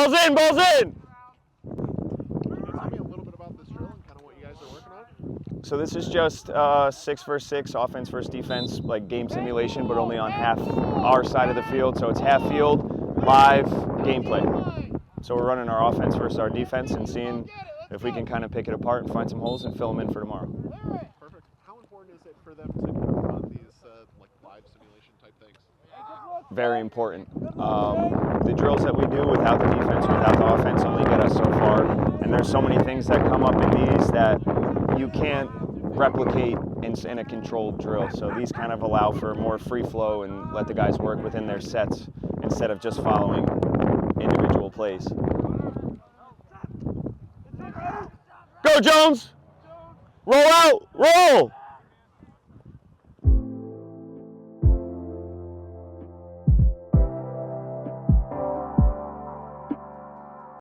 Ball's in, ball's in! Tell me a little bit about this drill and kind of what you guys are working on. So this is just 6 versus 6, offense versus defense, like game simulation, but only on half our side of the field. So it's half field, live gameplay. So we're running our offense versus our defense and seeing if we can kind of pick it apart and find some holes and fill them in for tomorrow. Perfect. How important is it for them to kind of run these like live simulation type things? Very important. The drills that we do without the defense, without the offense, only get us so far. And there's so many things that come up in these that you can't replicate in a controlled drill. So these kind of allow for more free flow and let the guys work within their sets instead of just following individual plays. Go, Jones! Roll out! Roll!